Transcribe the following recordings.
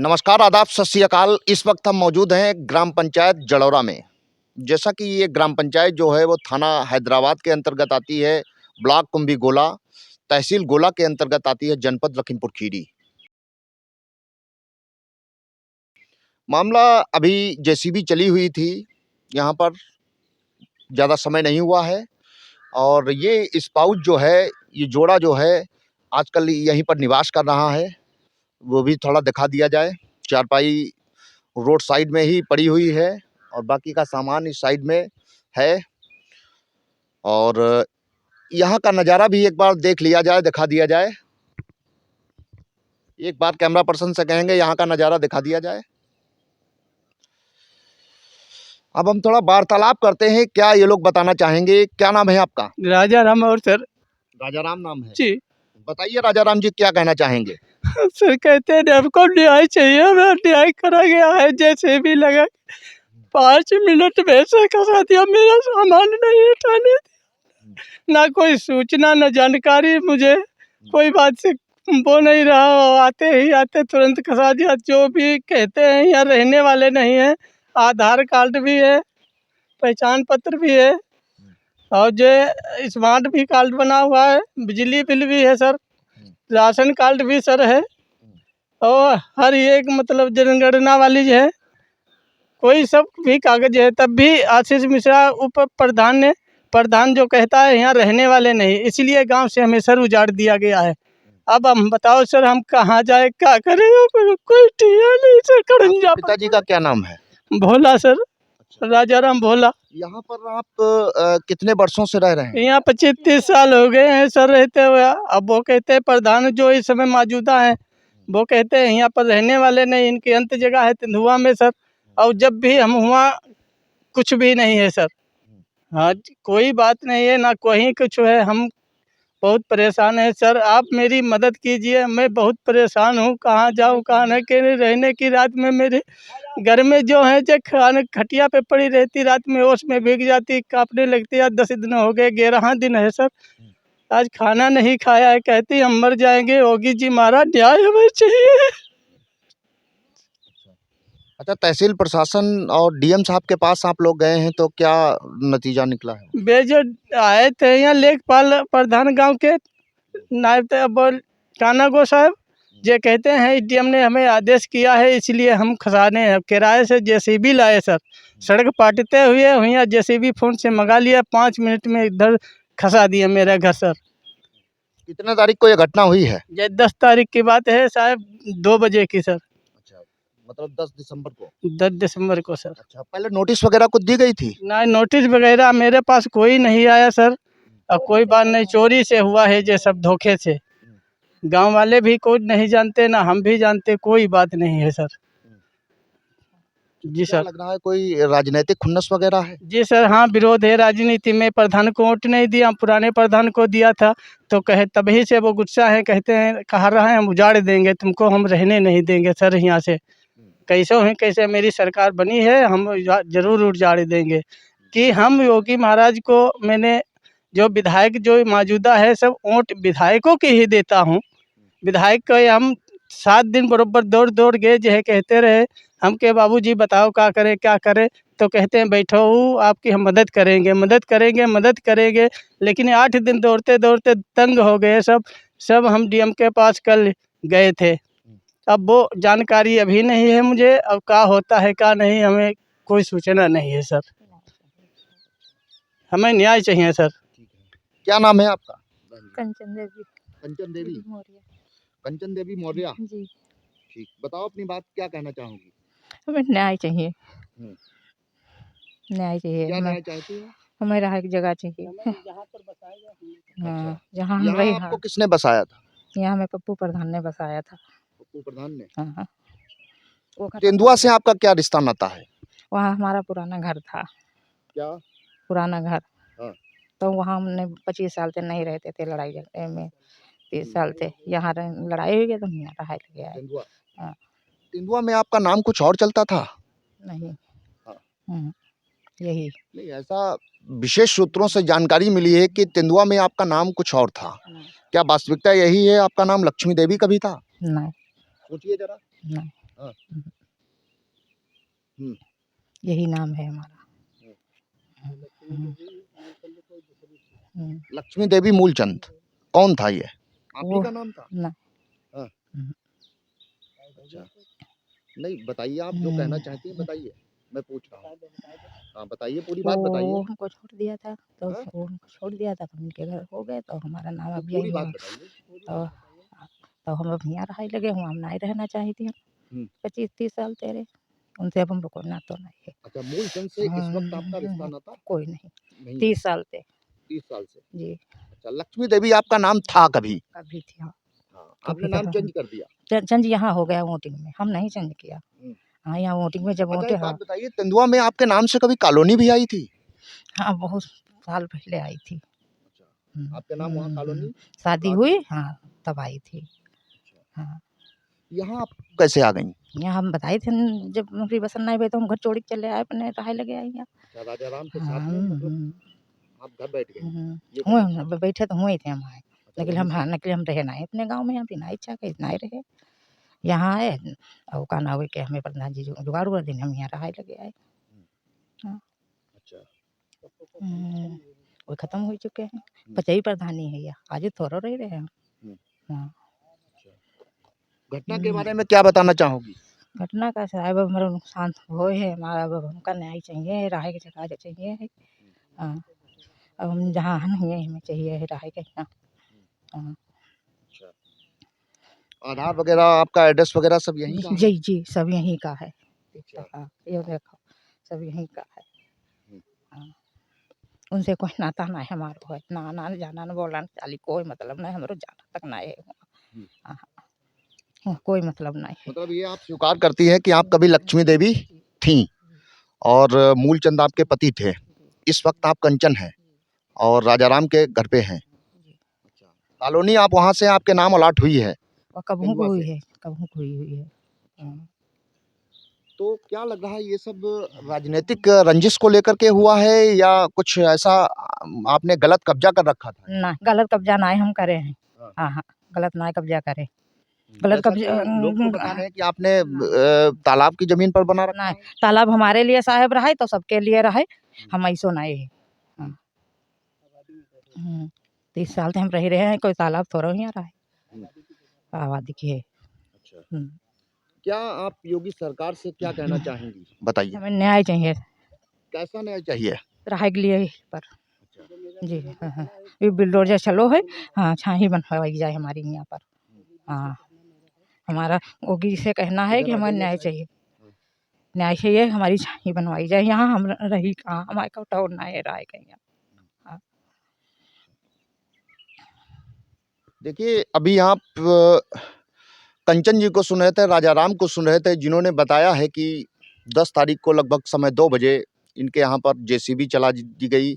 नमस्कार, आदाब, सत श्री अकाल। इस वक्त हम मौजूद हैं ग्राम पंचायत जड़ौरा में। जैसा कि ये ग्राम पंचायत जो है वो थाना हैदराबाद के अंतर्गत आती है, ब्लॉक कुंभी गोला, तहसील गोला के अंतर्गत आती है, जनपद लखीमपुर खीरी। मामला अभी जेसीबी चली हुई थी, यहाँ पर ज़्यादा समय नहीं हुआ है और ये स्पाउट जो है, ये जोड़ा जो है आजकल यहीं पर निवास कर रहा है। वो भी थोड़ा दिखा दिया जाए। चारपाई रोड साइड में ही पड़ी हुई है और बाकी का सामान इस साइड में है और यहाँ का नज़ारा भी एक बार देख लिया जाए, दिखा दिया जाए। एक बार कैमरा पर्सन से कहेंगे यहाँ का नज़ारा दिखा दिया जाए। अब हम थोड़ा वार्तालाप करते हैं, क्या ये लोग बताना चाहेंगे। क्या नाम है आपका? राजा राम। और सर राजा राम नाम है जी। बताइए राजा राम जी, क्या कहना चाहेंगे? सर कहते हैं हमको न्याय चाहिए, हमें न्याय करा गया है। जैसे भी लगा 5 मिनट में से करा दिया, मेरा सामान नहीं उठाने दिया। ना कोई सूचना न जानकारी, मुझे कोई बात से वो नहीं रहा। आते तुरंत कसा दिया। जो भी कहते हैं यहाँ रहने वाले नहीं है। आधार कार्ड भी है, पहचान पत्र भी है और जो स्मार्ट भी कार्ड बना हुआ है, बिजली बिल भी है सर, राशन कार्ड भी सर है और हर एक मतलब जनगणना वाली जो है कोई सब भी कागज है। तब भी आशीष मिश्रा उप प्रधान जो कहता है यहाँ रहने वाले नहीं, इसलिए गांव से हमें सर उजाड़ दिया गया है। अब हम बताओ सर, हम कहाँ जाए, क्या करें? कोई ठिया नहीं सर। कड़ंजा पिताजी का क्या नाम है? भोला सर, राजा राम भोला। यहाँ पर आप कितने वर्षों से रह रहे हैं? यहाँ 25-30 साल हो गए हैं सर रहते हुए। अब वो कहते हैं प्रधान जो इस समय मौजूदा है, वो कहते हैं यहाँ पर रहने वाले नहीं, इनकी अंत जगह है तेंदुआ में सर। और जब भी हम हुआ कुछ भी नहीं है सर। हाँ, कोई बात नहीं है, ना कोई कुछ है। हम बहुत परेशान है सर, आप मेरी मदद कीजिए। मैं बहुत परेशान हूँ, कहाँ जाऊँ कहाँ न के रहने की। रात में मेरे घर में जो है जो खाने खटिया पे पड़ी रहती, रात में ओस में भीग जाती, कांपने लगती। आज 10 दिन हो गए, 11वां दिन है सर। आज खाना नहीं खाया है, कहती हम मर जाएंगे। योगी जी महाराज न्याय हमें चाहिए। अच्छा, तहसील प्रशासन और डीएम साहब के पास आप लोग गए हैं तो क्या नतीजा निकला है? वे जो आए थे यहाँ लेखपाल प्रधान गांव के नायब काना गो साहब, ये कहते हैं डीएम ने हमें आदेश किया है, इसलिए हम खसाने हैं। किराए से जेसीबी लाए सर, सड़क पाटते हुए हुई जेसीबी फोन से मंगा लिया, 5 मिनट में इधर खसा दिया मेरा घर सर। कितने तारीख को ये घटना हुई है? ये 10 तारीख की बात है साहब, 2 बजे की सर। अच्छा, मतलब 10 दिसंबर को? 10 दिसंबर को सर। अच्छा, पहले नोटिस वगैरह कुछ दी गई थी? ना नोटिस वगैरह मेरे पास कोई नहीं आया सर। और कोई बात नहीं, चोरी से हुआ है ये सब, धोखे से। गांव वाले भी कोई नहीं जानते, ना हम भी जानते, कोई बात नहीं है सर। जी क्या सर। लग रहा है कोई राजनीतिक खुन्नस वगैरह है? जी सर, हाँ, विरोध है राजनीति में। प्रधान को वोट नहीं दिया, पुराने प्रधान को दिया था, तो कहे तभी से वो गुस्सा है। कहते हैं कहा रहा है हम उजाड़ देंगे तुमको, हम रहने नहीं देंगे सर यहाँ से। कैसे हैं, कैसे मेरी सरकार बनी है, हम जरूर उजाड़ देंगे। कि हम योगी महाराज को, मैंने जो विधायक जो मौजूदा है, सब वोट विधायकों की ही देता हूँ। विधायक को हम 7 दिन बराबर दौड़ दौड़ गए, जो है कहते रहे हम के बाबूजी बताओ क्या करें क्या करें। तो कहते हैं बैठो, आपकी हम मदद करेंगे मदद करेंगे मदद करेंगे। लेकिन 8 दिन दौड़ते दौड़ते तंग हो गए सब हम डीएम के पास कल गए थे। अब वो जानकारी अभी नहीं है मुझे, अब क्या होता है क्या नहीं, हमें कोई सूचना नहीं है सर। हमें न्याय चाहिए सर। क्या नाम है आपका? कंचन देवी। कंचन देवी? मौर्य कंचन देवी मौर्य? जी। ठीक, बताओ अपनी बात, क्या कहना चाहोगी? हमें न्याय चाहिए, हम्म, न्याय चाहिए। क्या हमें न्याय चाहती है? हमें रहा एक जगह चाहिए। हाँ, जहाँ हम यहाँ रहे। आपको हाँ, किसने बसाया था? यहाँ हमें पप्पू प्रधान ने बसाया था। पप्पू प्रधान ने? हाँ हाँ, वो खत्म तेंदुआ हो से गया। आपका क्या रिश्ता नाता है? वहाँ हमारा पुराना घर था। क्या? पुराना घर। हाँ। तो वहाँ हमने 25 साल से नहीं रहते थे, लड़ाई झगड़े में 30 साल थे। यहाँ लड़ाई हुई है तो यहाँ रहा गया है। तेंदुआ? हाँ। तेंदुआ में आपका नाम कुछ और चलता था? नहीं। हाँ। यही। नहीं, ऐसा विशेष सूत्रों से जानकारी मिली है कि तेंदुआ में आपका नाम कुछ और था। क्या वास्तविकता यही है, आपका नाम लक्ष्मी देवी का भी था? नहीं। सोचिए जरा। नहीं। हाँ। हम्म। यही नाम है हमारा। लक्ष्मी देवी मूलचंद कौन था ये? आप ही वो का नाम था? ना हाँ। अच्छा, नहीं बताइए, आप जो कहना चाहती हैं बताइए, मैं पूछ रहा हूँ। हाँ बताइए, पूरी बात बताइए। वो हमको छोड़ दिया था, तो हाँ? वो हमको छोड़ दिया था, तो उनके घर हो गए, तो हमारा नाम तो अब पूरी यही बात है। बताइए। तो हम अब यहाँ रहा लगे हुआ, हम नहीं रहना चाहते हैं। हम्म। 25-30 साल तेरे उनसे अब हमको कोई नाता नहीं है। अच्छा, मूलचंद से इस वक्त आपका रिश्ता नाता कोई नहीं। नहीं है? 30 साल से 30 साल से। जी। अच्छा, लक्ष्मी देवी आपका नाम था कभी? कभी थी, हाँ। हाँ, आपने कभी नाम कहा चेंज कर दिया? चेंज यहाँ हो गया वोटिंग में, हम नहीं चेंज किया। हाँ, यहाँ वोटिंग में जब अच्छा, वोटे, एक बात हाँ बताइए, तेंदुआ में आपके नाम से कभी कॉलोनी भी आई थी? हाँ, बहुत साल पहले आई थी। आपके नाम वहाँ कॉलोनी? शादी हुई, हाँ तब आई थी। हाँ, यहाँ आप कैसे आ गई? यहाँ हम बताए थे जब नौकरी बसन नहीं हुई तो हम घर छोड़ के चले आए, अपने रहे लगे आई यहाँ। अच्छा, राजा राम के हाँ, साथ में मतलब आप घर बैठ गई? ये हुए कहना हम बैठे तो हुए थे हम आए, अच्छा, लेकिन वहीं हम से? हाँ निकले, हम रहे ना अपने गाँव में, यहाँ भी ना इच्छा कहीं ना रहे, यहाँ आए और का ना हुए कि हमें प्रधान जी जुगाड़ हुआ दिन हम यहाँ रहा लगे आए। हाँ। अच्छा। वो खत्म हो चुके हैं, पचई प्रधानी है यहाँ, आज थोड़ा रह रहे हैं। हाँ। घटना के बारे में क्या बताना चाहोगी? घटना का साहब हमारा नुकसान हो है, हमारा अब हमका न्याय चाहिए, राय की जगह चाहिए है। हाँ, अब हम जहाँ नहीं है हमें चाहिए है राय के यहाँ। हाँ। आधार वगैरह आपका एड्रेस वगैरह सब यहीं का है? जी जी, सब यहीं का है। अच्छा। हाँ, ये देखो सब यहीं का है। हाँ, उनसे कोई नाता ना है हमारो है, ना आना न जाना न बोलना न चाली कोई मतलब नहीं, हमारो जाना तक ना है। हाँ, हाँ, कोई मतलब नहीं है। मतलब ये आप स्वीकार करती हैं कि आप कभी लक्ष्मी देवी थीं और मूलचंद आपके पति थे। इस वक्त आप कंचन हैं और राजाराम के घर पे हैं। अच्छा, कॉलोनी आप वहाँ से आपके नाम अलॉट हुई है और कबहू को तेंदुआ हुई से? है, कबहू को हुई है। हाँ। तो क्या लग रहा है ये सब राजनीतिक रंजिश को लेकर के हुआ है या कुछ ऐसा आपने गलत कब्जा कर रखा था? ना गलत कब्जा ना हम करे हैं। हाँ। हाँ हाँ, गलत ना कब्जा करे, गलत जैसा कब्जा कि लोग तो बता रहे हैं कि आपने तालाब की जमीन पर बना रखा नहीं, है। तालाब हमारे लिए साहेब रहे तो सबके लिए रहे, हम ऐसो नहीं है। हाँ। 30 साल से हम रह रहे हैं, कोई तालाब थोड़ा ही आ रहा है आबादी की है। अच्छा, क्या आप योगी सरकार से क्या कहना चाहेंगी बताइए? हमें न्याय चाहिए, कैसा न्याय चाहिए? रहाई के लिए पर जी। हाँ हाँ, ये बिल्डोजर चलो है, हाँ छाही बनवाई जाए हमारी यहाँ पर। हाँ, हमारा योगी से कहना है कि हमें न्याय चाहिए, न्याय चाहिए, हमारी छाही बनवाई जाए यहाँ, हम रही कहाँ, हमारे को तो ना है राय कहीं। हाँ। देखिए, अभी आप कंचन जी को सुन रहे थे, राजाराम को सुन रहे थे, जिन्होंने बताया है कि 10 तारीख को लगभग समय 2 बजे इनके यहाँ पर जेसीबी चला दी गई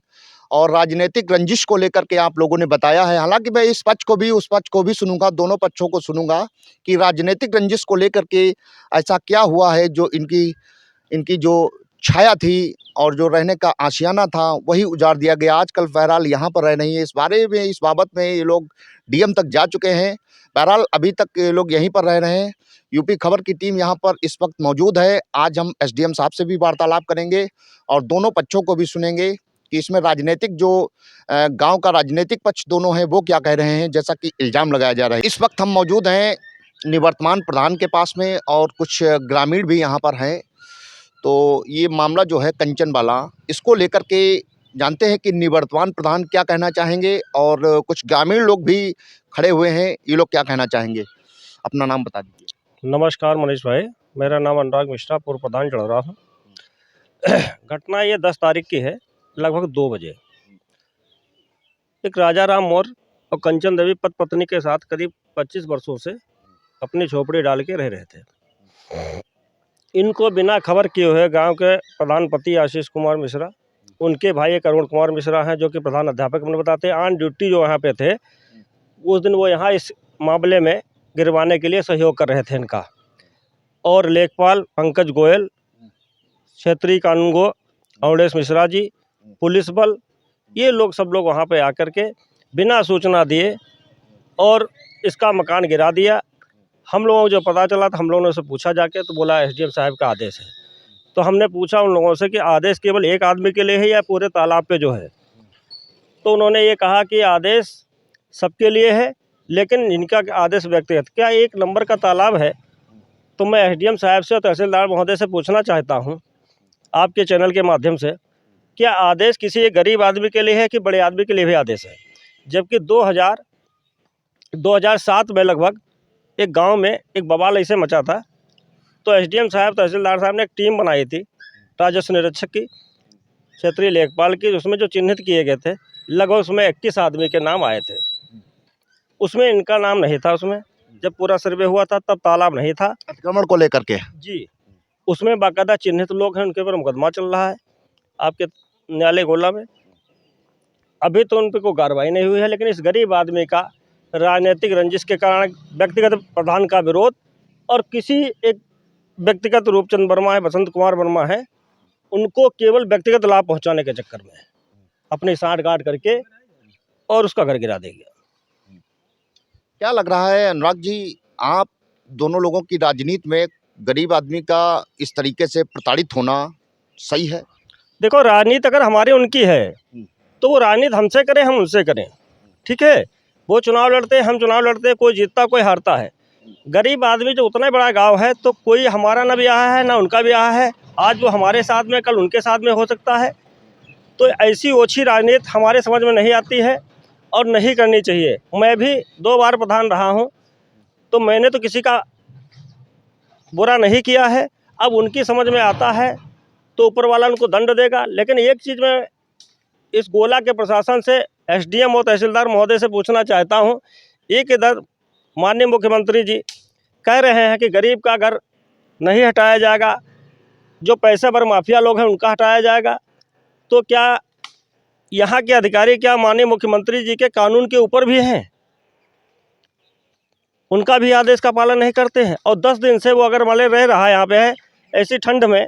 और राजनीतिक रंजिश को लेकर के आप लोगों ने बताया है। हालांकि मैं इस पक्ष को भी उस पक्ष को भी सुनूंगा, दोनों पक्षों को सुनूंगा कि राजनीतिक रंजिश को लेकर के ऐसा क्या हुआ है जो इनकी इनकी जो छाया थी और जो रहने का आशियाना था वही उजाड़ दिया गया। आजकल बहरहाल यहाँ पर रह नहीं है। इस बारे में, इस बाबत में ये लोग डीएम तक जा चुके हैं। बहरहाल अभी तक ये लोग यहीं पर रह रहे हैं। यूपी खबर की टीम यहाँ पर इस वक्त मौजूद है। आज हम एसडीएम साहब से भी वार्तालाप करेंगे और दोनों पक्षों को भी सुनेंगे कि इसमें राजनीतिक जो गांव का राजनीतिक पक्ष दोनों हैं वो क्या कह रहे हैं, जैसा कि इल्जाम लगाया जा रहा है। इस वक्त हम मौजूद हैं निवर्तमान प्रधान के पास में और कुछ ग्रामीण भी यहाँ पर हैं। तो ये मामला जो है कंचन वाला, इसको लेकर के जानते हैं कि निवर्तमान प्रधान क्या कहना चाहेंगे और कुछ ग्रामीण लोग भी खड़े हुए हैं, ये लोग क्या कहना चाहेंगे। अपना नाम बता दीजिए। नमस्कार मनीष भाई, मेरा नाम अनुराग मिश्रा, पूर्व प्रधान चढ़ हूँ। घटना ये 10 तारीख की है, लगभग 2 बजे। एक राजाराम मौर्य और कंचन देवी पति पत्नी के साथ करीब 25 वर्षों से अपनी झोपड़ी डाल के रह रहे थे। इनको बिना खबर किए हुए गांव के प्रधान पति आशीष कुमार मिश्रा, उनके भाई एक अरुण कुमार मिश्रा हैं जो कि प्रधान अध्यापक मुझे बताते हैं, ऑन ड्यूटी जो यहाँ पे थे उस दिन, वो यहाँ इस मामले में गिरवाने के लिए सहयोग कर रहे थे इनका। और लेखपाल पंकज गोयल, क्षेत्रीय कानूनगो अवधेश मिश्रा जी, पुलिस बल, ये लोग सब लोग वहाँ पे आकर के बिना सूचना दिए और इसका मकान गिरा दिया। हम लोगों को जो पता चला तो हम लोगों ने उससे पूछा जाके, तो बोला एसडीएम साहब का आदेश है। तो हमने पूछा उन लोगों से कि आदेश केवल एक आदमी के लिए है या पूरे तालाब पे जो है? तो उन्होंने ये कहा कि आदेश सबके लिए है, लेकिन इनका आदेश व्यक्तिगत। क्या 1 नंबर का तालाब है? तो मैं एसडीएम साहब से और तहसीलदार महोदय से पूछना चाहता हूँ आपके चैनल के माध्यम से, क्या आदेश किसी एक गरीब आदमी के लिए है कि बड़े आदमी के लिए भी आदेश है? जबकि 2007 में लगभग एक गांव में एक बवाल ऐसे मचा था, तो एसडीएम साहब तहसीलदार साहब ने एक टीम बनाई थी राजस्व निरीक्षक की, क्षेत्रीय लेखपाल की, उसमें जो चिन्हित किए गए थे लगभग उसमें 21 आदमी के नाम आए थे। उसमें इनका नाम नहीं था। उसमें जब पूरा सर्वे हुआ था तब तालाब नहीं था। अतिक्रमण को लेकर के जी, उसमें बाकायदा चिन्हित लोग हैं, उनके ऊपर मुकदमा चल रहा है आपके न्यायालय गोला में। अभी तो उन पर कोई कार्रवाई नहीं हुई है, लेकिन इस गरीब आदमी का राजनीतिक रंजिश के कारण व्यक्तिगत प्रधान का विरोध और किसी एक व्यक्तिगत रूपचंद वर्मा है, बसंत कुमार वर्मा है, उनको केवल व्यक्तिगत लाभ पहुंचाने के चक्कर में अपनी साँठ-गाँठ करके और उसका घर गिरा दे गया। क्या लग रहा है अनुराग जी, आप दोनों लोगों की राजनीति में गरीब आदमी का इस तरीके से प्रताड़ित होना सही है? देखो, राजनीति अगर हमारी उनकी है तो वो राजनीति हमसे करें, हम उनसे करें, ठीक है? वो चुनाव लड़ते हैं, हम चुनाव लड़ते हैं, कोई जीतता कोई हारता है। गरीब आदमी जो उतना बड़ा गांव है, तो कोई हमारा ना ब्याह है ना उनका ब्याह है, आज वो हमारे साथ में कल उनके साथ में हो सकता है। तो ऐसी ओछी राजनीति हमारे समझ में नहीं आती है और नहीं करनी चाहिए। मैं भी 2 बार प्रधान रहा हूँ, तो मैंने तो किसी का बुरा नहीं किया है। अब उनकी समझ में आता है तो ऊपर वाला उनको दंड देगा। लेकिन एक चीज़ मैं इस गोला के प्रशासन से, एसडीएम और तहसीलदार महोदय से पूछना चाहता हूँ। एक इधर माननीय मुख्यमंत्री जी कह रहे हैं कि गरीब का घर नहीं हटाया जाएगा, जो पैसे भर माफिया लोग हैं उनका हटाया जाएगा, तो क्या यहाँ के अधिकारी क्या माननीय मुख्यमंत्री जी के कानून के ऊपर भी हैं? उनका भी आदेश का पालन नहीं करते हैं। और 10 दिन से वो अगर मान रह रहा है यहाँ पे है ऐसी ठंड में,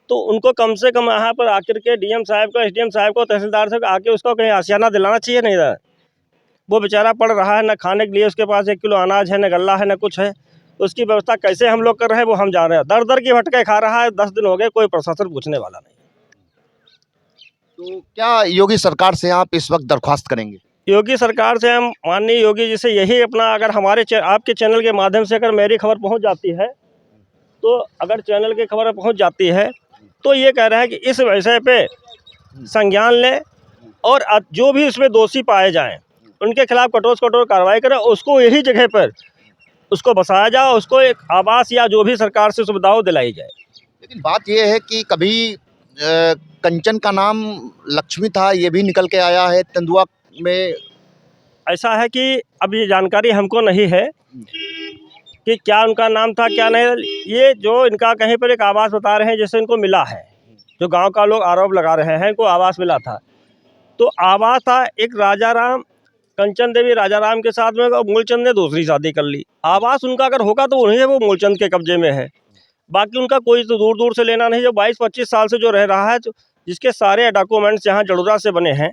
तो उनको कम से कम यहाँ पर आकर के डीएम साहब को, एसडीएम साहब को, तहसीलदार साहब को आके उसको कहीं आशियाना दिलाना चाहिए। नहीं था, वो बेचारा पड़ रहा है, न खाने के लिए उसके पास 1 किलो अनाज है, न गल्ला है, न कुछ है। उसकी व्यवस्था कैसे हम लोग कर रहे हैं वो हम जान रहे हैं। दर दर की भटके खा रहा है, 10 दिन हो गए, कोई प्रशासन पूछने वाला नहीं। तो क्या योगी सरकार से आप इस वक्त दरख्वास्त करेंगे? योगी सरकार से हम माननीय योगी जी से यही अपना, अगर हमारे आपके चैनल के माध्यम से अगर मेरी खबर पहुंच जाती है, तो अगर चैनल की खबर पहुंच जाती है तो ये कह रहा है कि इस विषय पे संज्ञान लें और जो भी इसमें दोषी पाए जाएं उनके खिलाफ कठोर से कठोर कार्रवाई करें। उसको यही जगह पर उसको बसाया जाए, उसको एक आवास या जो भी सरकार से सुविधाओं दिलाई जाए। लेकिन बात यह है कि कभी कंचन का नाम लक्ष्मी था, ये भी निकल के आया है तेंदुआ में। ऐसा है कि अब ये जानकारी हमको नहीं है कि क्या उनका नाम था क्या नहीं। ये जो इनका कहीं पर एक आवास बता रहे हैं जैसे इनको मिला है, जो गांव का लोग आरोप लगा रहे हैं इनको आवास मिला था, तो आवास था एक राजा राम, कंचन देवी राजा राम के साथ में, और मूलचंद ने दूसरी शादी कर ली। आवास उनका अगर होगा तो उन्हीं वो मूलचंद के कब्जे में है, बाकी उनका कोई तो दूर दूर से लेना नहीं। जो 22-25 साल से जो रह रहा है, जिसके सारे डॉक्यूमेंट्स यहाँ जड़ूरा से बने हैं,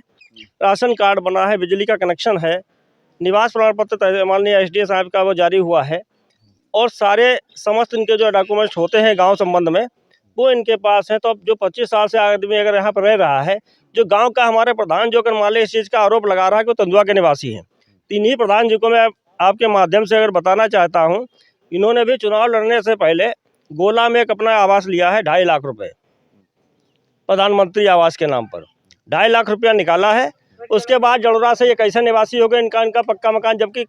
राशन कार्ड बना है, बिजली का कनेक्शन है, निवास प्रमाण पत्र माननीय एसडीएम साहब का वो जारी हुआ है, और सारे समस्त इनके जो डॉक्यूमेंट्स होते हैं गांव संबंध में वो इनके पास है। तो अब जो 25 साल से आदमी अगर यहाँ पर रह रहा है, जो गांव का हमारे प्रधान जो अगर मान लीजिए इस चीज़ का आरोप लगा रहा है कि वो तेंदुआ के निवासी हैं, तो इन्हीं प्रधान जी को मैं आपके माध्यम से अगर बताना चाहता हूँ, इन्होंने भी चुनाव लड़ने से पहले गोला में एक अपना आवास लिया है 2.5 लाख रुपये, प्रधानमंत्री आवास के नाम पर 2.5 लाख रुपया निकाला है। उसके बाद जड़ूरा से ये कैसे निवासी हो गए, इनका पक्का मकान, जबकि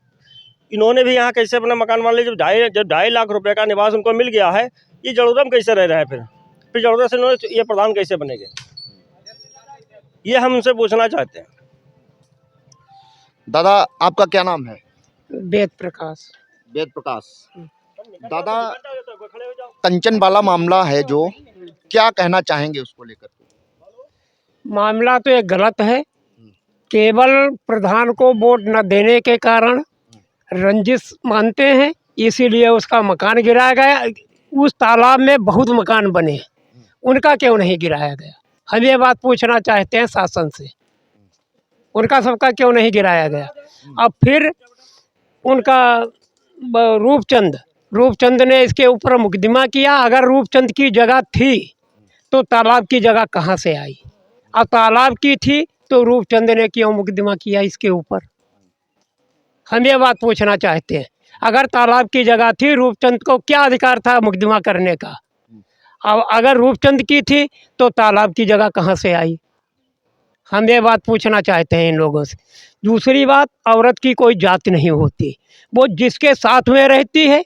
इन्होंने भी यहाँ कैसे अपना मकान मान लीजिए जब 2.5 लाख रुपए का निवास उनको मिल गया है, ये जड़ूरा में कैसे रह रहे हैं? फिर जड़ूरा से इन्होंने ये प्रधान कैसे बनेंगे, ये हम उनसे पूछना चाहते हैं। दादा, आपका क्या नाम है? वेद प्रकाश। वेद प्रकाश। दादा, कंचन वाला मामला है जो, क्या कहना चाहेंगे उसको लेकर? मामला तो एक गलत है। केवल प्रधान को वोट न देने के कारण रंजिश मानते हैं, इसीलिए उसका मकान गिराया गया। उस तालाब में बहुत मकान बने, उनका क्यों नहीं गिराया गया? हम ये बात पूछना चाहते हैं शासन से, उनका सबका क्यों नहीं गिराया गया? अब फिर उनका रूपचंद रूपचंद ने इसके ऊपर मुकदमा किया। अगर रूपचंद की जगह थी तो तालाब की जगह कहाँ से आई, और तालाब की थी तो रूपचंद ने क्यों मुकदमा किया इसके ऊपर? हम ये बात पूछना चाहते हैं। अगर तालाब की जगह थी, रूपचंद को क्या अधिकार था मुकदमा करने का? अब अगर रूपचंद की थी तो तालाब की जगह कहाँ से आई? हम ये बात पूछना चाहते हैं इन लोगों से। दूसरी बात, औरत की कोई जात नहीं होती, वो जिसके साथ में रहती है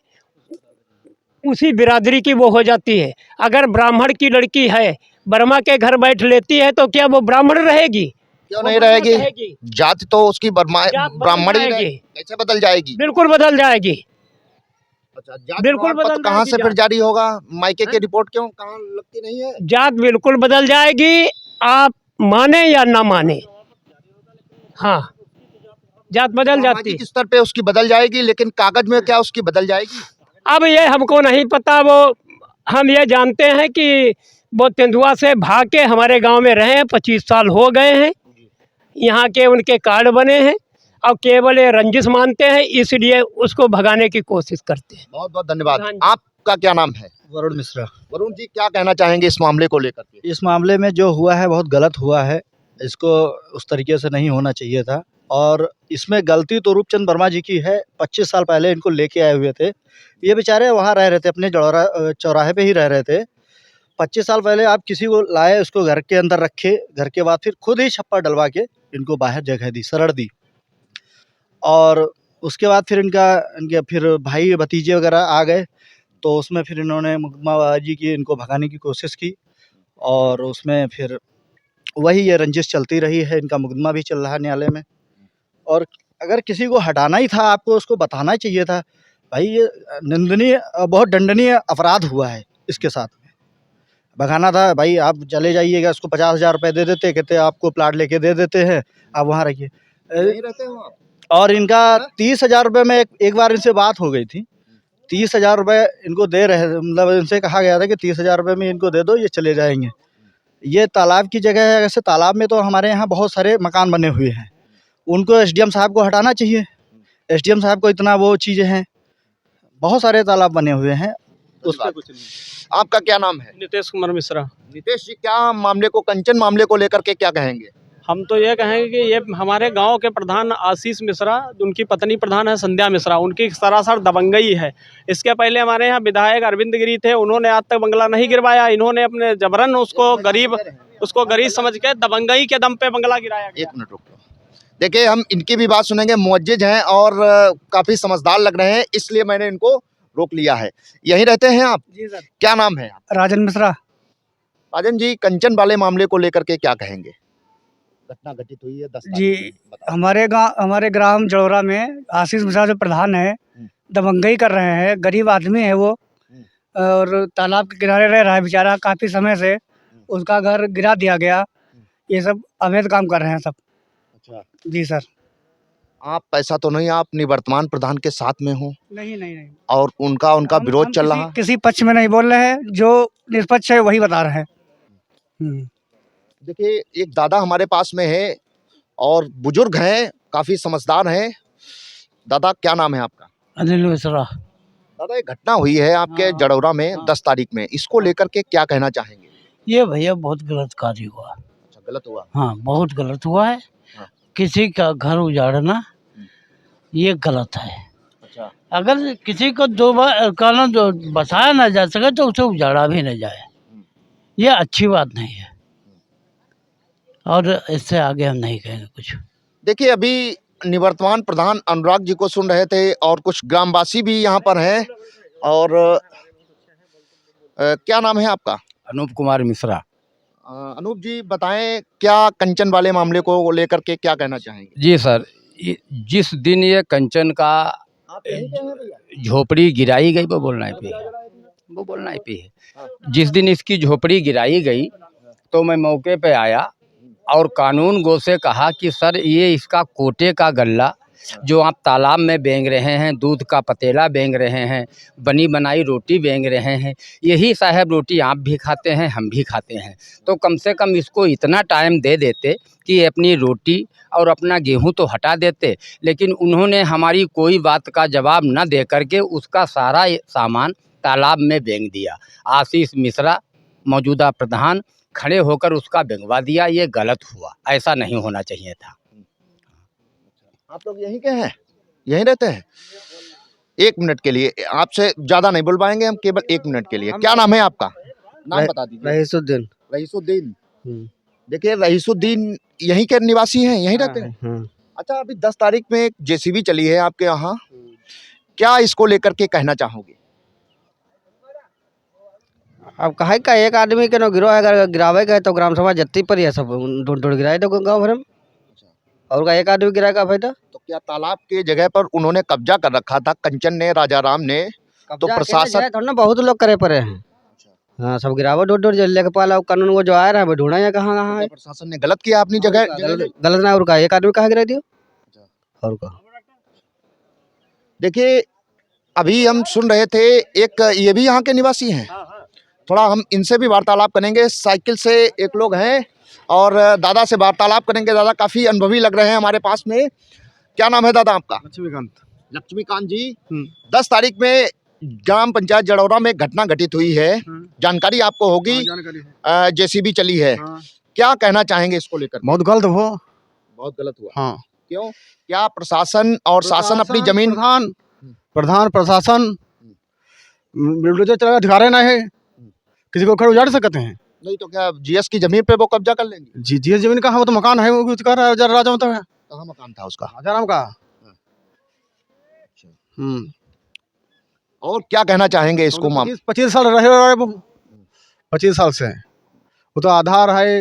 उसी बिरादरी की वो हो जाती है। अगर ब्राह्मण की लड़की है, वर्मा के घर बैठ लेती है, तो क्या वो ब्राह्मण रहेगी? क्यों नहीं रहेगी? जात तो उसकी ब्राह्मण ही रहेगी, कैसे बदल जाएगी? बिल्कुल बदल जाएगी। अच्छा, जात बिल्कुल प्रमाण पत्र बदल कहाँ जाएगी से फिर जात। जारी होगा? मायके की रिपोर्ट क्यों कहाँ लगती नहीं है? जात बिल्कुल बदल जाएगी, आप माने या ना माने। हाँ, जात बदल जाती। सामाजिक स्तर पे उसकी बदल जाएगी, लेकिन कागज में क्या उसकी बदल जाएगी? अब ये हमको नहीं पता। वो हम ये जानते हैं कि वो तेंदुआ से भाग के हमारे गांव में रहे हैं, 25 साल हो गए हैं। यहाँ के उनके कार्ड बने हैं और केवल ये रंजिश मानते हैं, इसलिए उसको भगाने की कोशिश करते हैं। बहुत बहुत धन्यवाद। आपका क्या नाम है? वरुण मिश्रा। वरुण जी, क्या कहना चाहेंगे इस मामले को लेकर के? इस मामले में जो हुआ है बहुत गलत हुआ है, इसको उस तरीके से नहीं होना चाहिए था। और इसमें गलती तो रूपचंद वर्मा जी की है। 25 साल पहले इनको लेके आए हुए थे, ये बेचारे वहाँ रह रहे थे, अपने चौराहे पे ही रह रहे थे। 25 साल पहले आप किसी को लाए, उसको घर के अंदर रखे, घर के बाद फिर खुद ही छप्पर डलवा के इनको बाहर जगह दी, शरण दी। और उसके बाद फिर इनके फिर भाई भतीजे वगैरह आ गए, तो उसमें फिर इन्होंने मुकदमाबाजी की, इनको भगाने की कोशिश की, और उसमें फिर वही ये रंजिश चलती रही है। इनका मुकदमा भी चल रहा है न्यायालय में। और अगर किसी को हटाना ही था, आपको उसको बताना ही चाहिए था, भाई ये निंदनीय, बहुत दंडनीय अपराध हुआ है, इसके साथ में भगाना था। भाई आप चले जाइएगा, उसको 50,000 रुपये दे देते, कहते आपको प्लाट लेके दे देते हैं, आप वहाँ रहिए। नहीं रहते हो? और इनका 30,000 रुपये में एक बार इनसे बात हो गई थी, 30,000 रुपये इनको दे रहे, मतलब इनसे कहा गया था कि 30,000 रुपये में इनको दे दो, ये चले जाएंगे। ये तालाब की जगह है। ऐसे तालाब में तो हमारे यहाँ बहुत सारे मकान बने हुए हैं, उनको एसडीएम साहब को हटाना चाहिए। एसडीएम साहब को इतना वो चीज़ें हैं, बहुत सारे तालाब बने हुए हैं, उस पर कुछ नहीं। आपका क्या नाम है? नितेश कुमार मिश्रा। नितेश जी, क्या मामले को, कंचन मामले को लेकर के क्या कहेंगे? हम तो ये कहेंगे कि ये हमारे गांव के प्रधान आशीष मिश्रा, उनकी पत्नी प्रधान है संध्या मिश्रा, उनकी सरासर दबंगई है। इसके पहले हमारे यहाँ विधायक अरविंद गिरी थे, उन्होंने आज तक बंगला नहीं गिरवाया। इन्होंने अपने जबरन उसको गरीब समझ के दबंगई के दम पे बंगला गिराया गया। 1 मिनट रुक लो। देखिए, हम इनकी भी बात सुनेंगे। मुअज्जिज हैं और काफी समझदार लग रहे हैं, इसलिए मैंने इनको रोक लिया है। यहीं रहते हैं आप? जी सर। क्या नाम है? राजन मिश्रा। राजन जी, कंचन वाले मामले को लेकर के क्या कहेंगे? घटना घटित हुई है 10 जी, हमारे ग्राम जड़ोरा में आशीष मिश्रा जो प्रधान है, दबंगई कर रहे हैं। गरीब आदमी है वो, और तालाब के किनारे रह रहा है बेचारा काफ़ी समय से। उसका घर गिरा दिया गया। ये सब अवैध काम कर रहे हैं सब। अच्छा, जी सर। आप ऐसा तो नहीं आप निवर्तमान प्रधान के साथ में हो नहीं नहीं नहीं, और उनका हम विरोध चल रहा? किसी पक्ष में नहीं बोल रहे हैं, जो निष्पक्ष है वही बता रहे हैं। देखिए, एक दादा हमारे पास में है और बुजुर्ग हैं, काफी समझदार हैं। दादा, क्या नाम है आपका? अनिल मिश्रा। दादा, एक घटना हुई है आपके जड़ौरा में 10 तारीख में, इसको लेकर के क्या कहना चाहेंगे? ये भैया बहुत गलत कार्य हुआ। अच्छा, गलत हुआ? हाँ, बहुत गलत हुआ है। हाँ। किसी का घर उजाड़ना ये गलत है। अच्छा, अगर किसी को दो बार कानून जो बसाया ना जा सके तो उसे उजाड़ा भी न जाए, ये अच्छी बात नहीं है। और इससे आगे हम नहीं कहेंगे कुछ। देखिए, अभी निवर्तमान प्रधान अनुराग जी को सुन रहे थे और कुछ ग्रामवासी भी यहाँ पर हैं। और क्या नाम है आपका? अनूप कुमार मिश्रा। अनूप जी, बताएं, क्या कंचन वाले मामले को लेकर के क्या कहना चाहेंगे? जी सर, जिस दिन ये कंचन का झोपड़ी गिराई गई, वो बोलना ही पे है। जिस दिन इसकी झोपड़ी गिराई गई तो मैं मौके पे आया और कानून गो से कहा कि सर, ये इसका कोटे का गल्ला जो आप तालाब में बेंग रहे हैं, दूध का पतीला बेंग रहे हैं, बनी बनाई रोटी बेंग रहे हैं, यही साहब रोटी आप भी खाते हैं, हम भी खाते हैं। तो कम से कम इसको इतना टाइम दे देते कि अपनी रोटी और अपना गेहूं तो हटा देते, लेकिन उन्होंने हमारी कोई बात का जवाब न दे करके उसका सारा सामान तालाब में बेंग दिया। आशीष मिश्रा मौजूदा प्रधान खड़े होकर उसका बेंगवा दिया। ये गलत हुआ, ऐसा नहीं होना चाहिए था। आप लोग यहीं के हैं, यहीं रहते हैं? 1 मिनट के लिए आपसे ज़्यादा नहीं बोल पाएंगे हम, केवल 1 मिनट के लिए। क्या नाम है आपका? नाम बता दीजिए। रहीसुद्दीन। रईसुद्दीन। देखिए रईसुद्दीन यहीं के निवासी हैं, यहीं रहते हैं? अच्छा, अभी 10 तारीख में एक जेसीबी चली है आपके यहाँ, क्या इसको लेकर के कहना चाहोगे? अब कहे का एक आदमी के नो गिरो है, अगर गिरावे गए तो ग्राम सभा जत्ती पर ही है, सब ढूंढ ढूंढ गिराए तो गाँव भर में। और का एक आदमी गिराएगा फायदा? तो क्या तालाब के जगह पर उन्होंने कब्जा कर रखा था, कंचन ने, राजा राम ने? तो प्रशासन थोड़ा ना बहुत लोग करे पड़े हैं। हाँ, सब गिरावो ढूंढ ढूंढ लेके पाला कानून वो जो आ रहा है वो ढूंढा है कहाँ कहाँ है। प्रशासन ने गलत किया अपनी जगह। गलत ना, और का एक आदमी कहाँ गिरा दियो और का। देखिए अभी हम सुन रहे थे, एक ये भी यहाँ के निवासी हैं, थोड़ा हम इनसे भी वार्तालाप करेंगे। साइकिल से एक लोग हैं और दादा से वार्तालाप करेंगे। दादा काफ़ी अनुभवी लग रहे हैं हमारे पास में। क्या नाम है दादा आपका? लक्ष्मीकांत। लक्ष्मीकांत जी, 10 तारीख में ग्राम पंचायत जड़ौरा में घटना घटित हुई है, जानकारी आपको होगी। जेसीबी चली है, क्या कहना चाहेंगे इसको लेकर? बहुत गलत हुआ। बहुत गलत हुआ। हाँ। क्यों? क्या प्रशासन और शासन अपनी जमीन, प्रधान प्रशासन बिल्डोजर चला अधिकार नहीं है, किसी को खड़े उजाड़ सकते हैं? नहीं तो क्या जीएस की जमीन पे वो कब्जा कर लेंगे? जी जमीन कहाँ, वो तो मकान है, वो अधिकार राजा में तो है। कहाँ मकान था उसका? राजा राम का। और क्या कहना चाहेंगे इसको? 25 साल रहे वो, 25 साल से वो तो आधार है,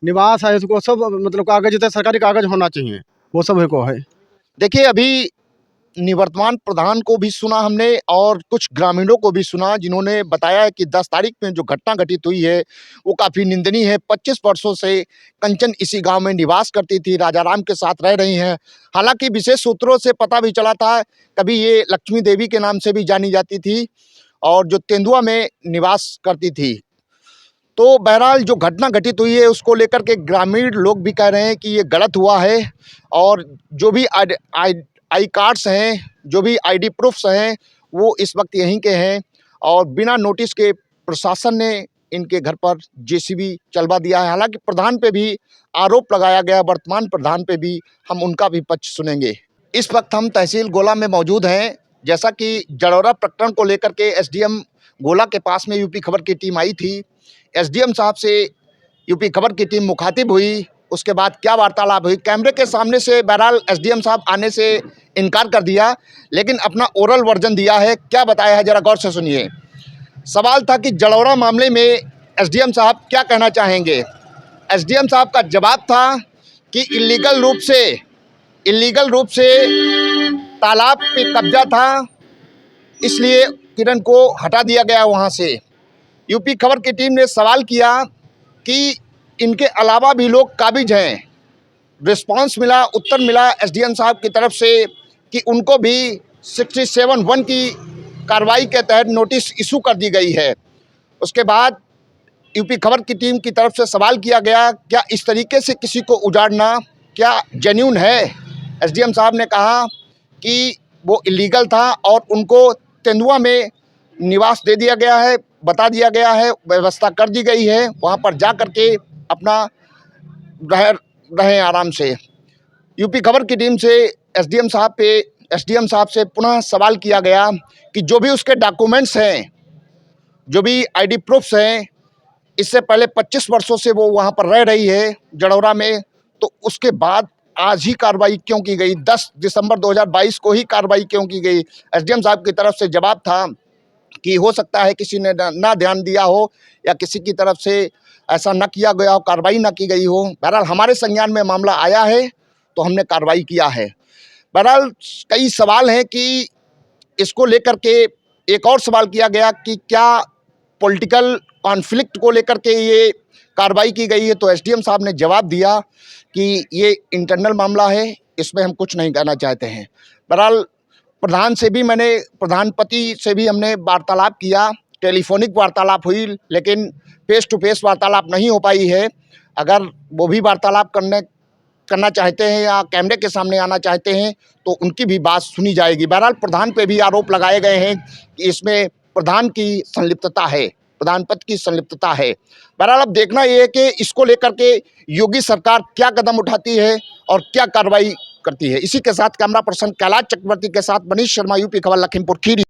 निवास है, उसको सब मतलब कागज जितने सरकारी कागज होना चाहिए वो सब को है। देखिए अभी निवर्तमान प्रधान को भी सुना हमने और कुछ ग्रामीणों को भी सुना, जिन्होंने बताया है कि 10 तारीख में जो घटना घटित हुई है वो काफ़ी निंदनीय है। 25 वर्षों से कंचन इसी गांव में निवास करती थी, राजा राम के साथ रह रही हैं। हालांकि विशेष सूत्रों से पता भी चला था, कभी ये लक्ष्मी देवी के नाम से भी जानी जाती थी और जो तेंदुआ में निवास करती थी। तो बहरहाल जो घटना घटित हुई है उसको लेकर के ग्रामीण लोग भी कह रहे हैं कि ये गलत हुआ है और जो भी आई कार्ड्स हैं, जो भी आईडी प्रूफ्स हैं, वो इस वक्त यहीं के हैं और बिना नोटिस के प्रशासन ने इनके घर पर जेसीबी चलवा दिया है। हालांकि प्रधान पे भी आरोप लगाया गया, वर्तमान प्रधान पे भी, हम उनका भी पक्ष सुनेंगे। इस वक्त हम तहसील गोला में मौजूद हैं। जैसा कि जड़ौरा प्रकरण को लेकर के एसडीएम गोला के पास में यूपी खबर की टीम आई थी, एसडीएम साहब से यूपी खबर की टीम मुखातिब हुई। उसके बाद क्या वार्तालाप हुई, कैमरे के सामने से बहरहाल एसडीएम साहब आने से इनकार कर दिया, लेकिन अपना ओरल वर्जन दिया है। क्या बताया है जरा गौर से सुनिए। सवाल था कि जड़ौरा मामले में एसडीएम साहब क्या कहना चाहेंगे। एसडीएम साहब का जवाब था कि इलीगल रूप से तालाब पे कब्जा था, इसलिए किरण को हटा दिया गया वहाँ से। यूपी खबर की टीम ने सवाल किया कि इनके अलावा भी लोग काबिज हैं। रिस्पांस मिला, उत्तर मिला एसडीएम साहब की तरफ से कि उनको भी 67(1) की कार्रवाई के तहत नोटिस इशू कर दी गई है। उसके बाद यूपी खबर की टीम की तरफ से सवाल किया गया, क्या इस तरीके से किसी को उजाड़ना क्या जेन्युइन है? एसडीएम साहब ने कहा कि वो इलीगल था और उनको तेंदुआ में निवास दे दिया गया है, बता दिया गया है, व्यवस्था कर दी गई है, वहाँ पर जा कर के अपना रहें आराम से। यूपी खबर की टीम से एसडीएम साहब से पुनः सवाल किया गया कि जो भी उसके डॉक्यूमेंट्स हैं, जो भी आईडी प्रूफ्स हैं, इससे पहले 25 वर्षों से वो वहाँ पर रह रही है जड़ौरा में, तो उसके बाद आज ही कार्रवाई क्यों की गई? 10 दिसंबर 2022 को ही कार्रवाई क्यों की गई? एसडीएम साहब की तरफ से जवाब था कि हो सकता है किसी ने ना ध्यान दिया हो या किसी की तरफ से ऐसा न किया गया हो, कार्रवाई न की गई हो। बहरहाल हमारे संज्ञान में मामला आया है तो हमने कार्रवाई किया है। बहरहाल कई सवाल हैं कि इसको लेकर के एक और सवाल किया गया कि क्या पॉलिटिकल कॉन्फ्लिक्ट को लेकर के ये कार्रवाई की गई है। तो एसडीएम साहब ने जवाब दिया कि ये इंटरनल मामला है, इसमें हम कुछ नहीं कहना चाहते हैं। बहरहाल प्रधानपति से भी हमने वार्तालाप किया, टेलीफोनिक वार्तालाप हुई, लेकिन फेस टू फेस वार्तालाप नहीं हो पाई है। अगर वो भी वार्तालाप करना चाहते हैं या कैमरे के सामने आना चाहते हैं तो उनकी भी बात सुनी जाएगी। बहरहाल प्रधान पे भी आरोप लगाए गए हैं कि इसमें प्रधान की संलिप्तता है, प्रधानपति की संलिप्तता है। बहरहाल अब देखना ये है कि इसको लेकर के योगी सरकार क्या कदम उठाती है और क्या कार्रवाई करती है। इसी के साथ कैमरा पर्सन कैलाश चक्रवर्ती के साथ मनीष शर्मा, यूपी खबर, लखीमपुर खीरी।